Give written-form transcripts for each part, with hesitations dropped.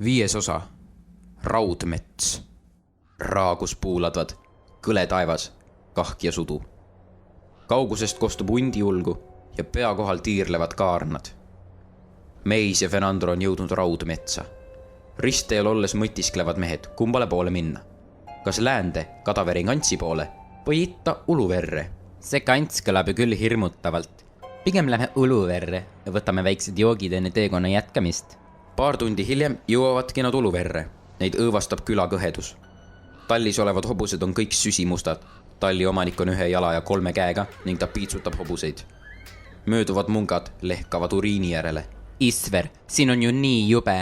5. osa. Raudmets. Raagus puuladvad, kõle taevas, kahk ja sudu. Kaugusest kostub hundi julgu ja pea kohal tiirlevad kaarnad. Meis ja Fenandro on jõudnud raudmetsa. Ristteel olles mõtisklevad mehed, kumbale poole minna. Kas läände Kadaveri kantsi poole või itta Uluverre? See kants kõlab ju küll hirmutavalt. Pigem lähme Uluverre ja võtame väiksed joogid enne teekonna jätkamist. Paar tundi hiljem jõuavadki nad Uluverre. Neid õõvastab küla kõhedus. Tallis olevad hobused on kõik süsimustad. Talli omanik on 1 jala ja 3 käega ning ta piitsutab hobuseid. Mööduvad mungad lehkavad uriini järele. Isver, siin on ju nii jube.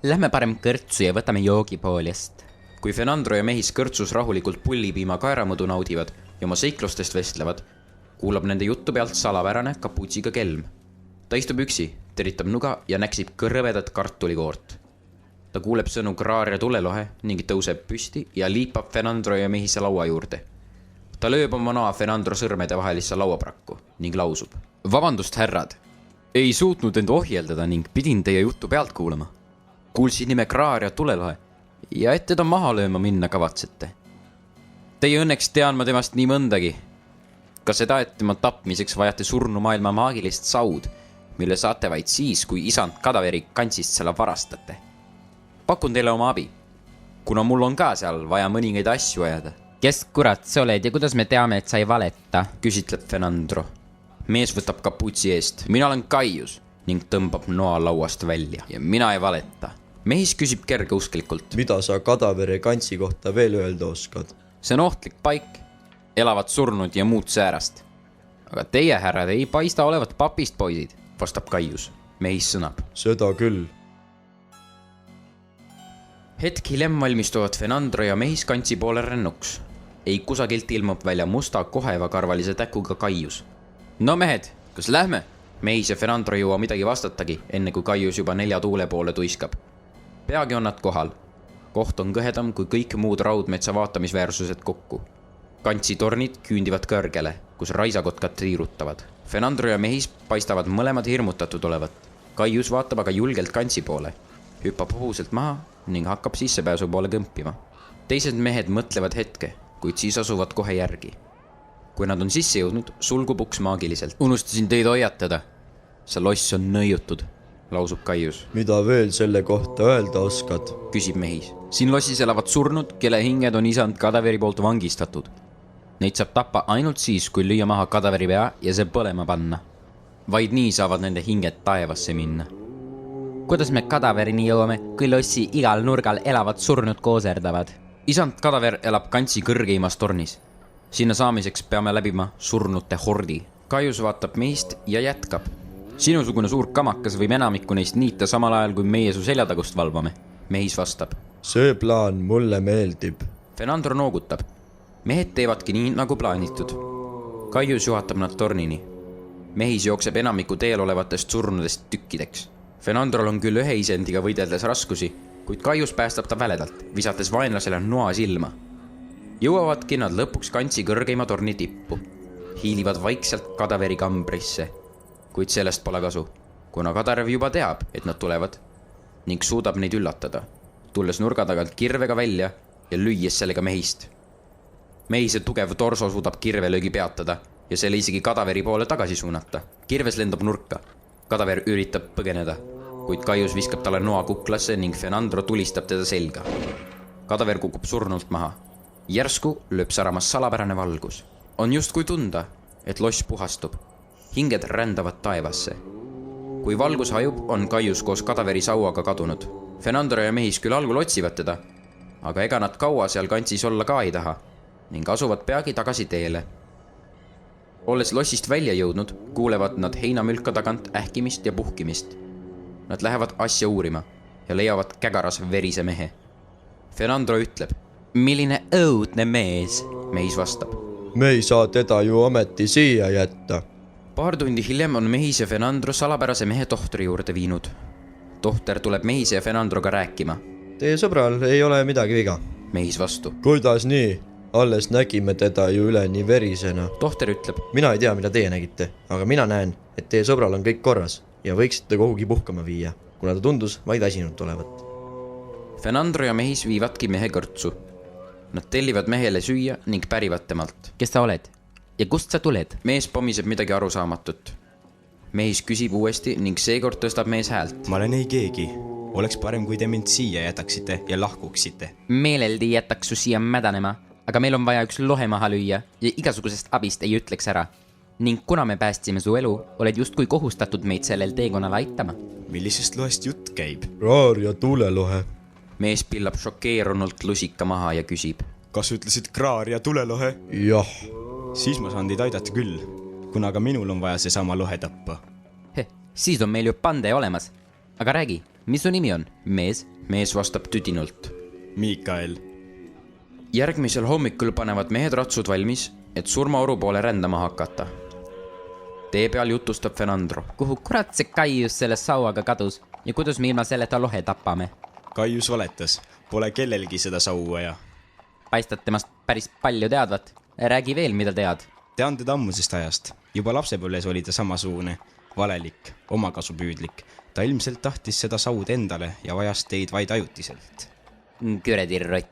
Lähme parem kõrtsu ja võtame joogipooljast. Kui Fenandro ja mehis kõrtsus rahulikult pullipiima kaeramõdu naudivad ja oma seiklustest vestlevad, kuulab nende juttu pealt salapärane kaputsiga kelm. Ta istub üksi, teritab nuga ja näksib kõrvedat kartulikoort. Ta kuuleb sõnu kraar ja tulelohe ning tõuseb püsti ja liipab Fenandro ja mehise laua juurde. Ta lööb oma noa Fenandro sõrmede vahelisse lauaprakku ning lausub. Vabandust, härrad. Ei suutnud end ohjeldada ning pidin teie juttu pealt kuulama. Kuulsin nime kraar ja tulelohe ja et teda maha lööma minna kavatsete. Teie õnneks tean ma temast nii mõndagi. Ka seda, et tema tapmiseks vajate surnu maailma maagilist saud, mille saate vaid siis, kui isand Kadaveri kantsist selle varastate. Pakun teile oma abi, kuna mul on ka seal vaja mõningaid asju ajada. Kes kurat sa oled ja kuidas me teame, et sa ei valeta? Küsitleb Fenandro. Mees võtab kaputsi eest. Mina olen Kaius ning tõmbab noa lauast välja. Ja mina ei valeta. Mehis küsib kergeusklikult. Mida sa Kadaveri kantsi kohta veel öelda oskad? See on ohtlik paik. Elavad surnud ja muud säärast. Aga teie, härrad, ei paista olevat papist poisid, vastab Kaius. Mehis sõnab. Seda küll. Hetk hiljem valmistuvad Fenandro ja mehis kantsi poole rännuks. Ei kusagilt ilmub välja musta koheva karvalise täkuga Kaius. No mehed, kas lähme? Mehis ja Fenandro jõua midagi vastatagi, enne kui Kaius juba 4 tuule poole tuiskab. Peagi on nad kohal. Koht on kõhedam kui kõik muud raudmetsa vaatamisväärsused kokku. Kantsi tornid küündivad kõrgele, kus raisakotkad tiirutavad. Fenandro ja mehis paistavad mõlemad hirmutatud olevat. Kaius vaatab aga julgelt kantsi poole, hüppab hobuselt maha ning hakkab sissepääsu poole kõmpima. Teised mehed mõtlevad hetke, kuid siis asuvad kohe järgi. Kui nad on sisse jõudnud, sulgub uks maagiliselt. Unustasin teid hoiatada. See loss on nõiutud, lausub Kaius. Mida veel selle kohta öelda oskad? Küsib mehis. Siin lossis elavad surnud, kelle hinged on isand Kadaveri poolt vangistatud. Neid saab tappa ainult siis, kui lüüa maha Kadaveri pea ja see põlema panna. Vaid nii saavad nende hinged taevasse minna. Kuidas me Kadaverini jõuame, kui lossi igal nurgal elavad surnud kooserdavad? Isand Kadaver elab kantsi kõrgeimas tornis. Sinna saamiseks peame läbima surnute hordi. Kaius vaatab meist ja jätkab. Sinusugune suur kamakas võib enamikku neist niita samal ajal, kui meie su seljatagust valvame. Mehis vastab. See plaan mulle meeldib. Fenandro noogutab. Mehed teevadki nii, nagu plaanitud. Kaius juhatab nad tornini. Mehis jookseb enamiku teel olevatest surnudest tükkideks. Fenandrol on küll 1 isendiga võideldes raskusi, kuid Kaius päästab ta väledalt, visates vaenlasele noa silma. Jõuavadki nad lõpuks kantsi kõrgeima torni tippu. Hiilivad vaikselt Kadaveri kambrisse, kuid sellest pole kasu, kuna Kadarev juba teab, et nad tulevad ning suudab neid üllatada, tulles nurga tagant kirvega välja ja lüües sellega mehist. Mehise tugev torso suudab kirvelöögi peatada ja selle isegi Kadaveri poole tagasi suunata. Kirves lendab nurka. Kadaver üritab põgeneda, kuid Kaius viskab talle noa kuklasse ning Fenandro tulistab teda selga. Kadaver kukub surnult maha. Järsku lööb säramas salapärane valgus. On just kui tunda, et loss puhastub. Hinged rändavad taevasse. Kui valgus hajub, on Kaius koos Kadaveri sauaga kadunud. Fenandro ja mehis küll algul otsivad teda, aga ega nad kaua seal kantsis olla ka ei taha ning asuvad peagi tagasi teele. Olles lossist välja jõudnud, kuulevad nad heinamülka tagant ähkimist ja puhkimist. Nad lähevad asja uurima ja leiavad kägaras verise mehe. Fenandro ütleb. Milline õudne mees? Mehis vastab. Me ei saa teda ju ometi siia jätta. Paar tundi hiljem on mehis ja Fenandro salapärase mehe tohtri juurde viinud. Tohter tuleb mehise ja Fenandroga rääkima. Teie sõbral ei ole midagi viga. Mehis vastu. Kuidas nii? Alles nägime teda ju üleni verisena. Tohter ütleb. Mina ei tea, mida teie nägite, aga mina näen, et teie sõbral on kõik korras ja võiksite kohugi puhkama viia, kuna ta tundus vaid väsinud olevat. Fenandro ja Mehis viivadki mehe kõrtsu. Nad tellivad mehele süüa ning pärivad temalt. kes sa oled ja kust sa tuled? Mees pomiseb midagi arusaamatut. Mehis küsib uuesti ning seekord tõstab mees häält. ma olen ei keegi. Oleks parem, kui te mind siia jätaksite ja lahkuksite. Meeleldi jätaks su siia mädanema, aga meil on vaja üks lohe maha lüüa ja igasugusest abist ei ütleks ära. Ning kuna me päästsime su elu, oled justkui kohustatud meid sellel teekonnal aitama. Millisest loest jutt käib? Raar ja tulelohe. Mees pillab šokeerunult lusika maha ja küsib. Kas ütlesid kraar ja tulelohe? Jah, Siis ma saan teid aidata küll, kuna ka minul on vaja seesama lohe tappa. Siis on meil ju pande olemas. Aga räägi, mis su nimi on, mees? Mees vastab tüdinult. Miikael. Järgmisel hommikul panevad mehed ratsud valmis, et surmaoru poole rändama hakata. Tee peal jutustab Fenandro. Kuhu kurat see Kaius selle sauaga kadus ja kuidas me ilma selleta lohe tapame? Kaius valetas. Pole kellelgi seda sau vaja. Paistad temast päris palju teadvat. Räägi veel, mida tead. Tean teda ammusest ajast. Juba lapsepõlves oli ta samasugune. Valelik, omakasupüüdlik. Ta ilmselt tahtis seda saud endale ja vajas teid vaid ajutiselt. Küretirrott.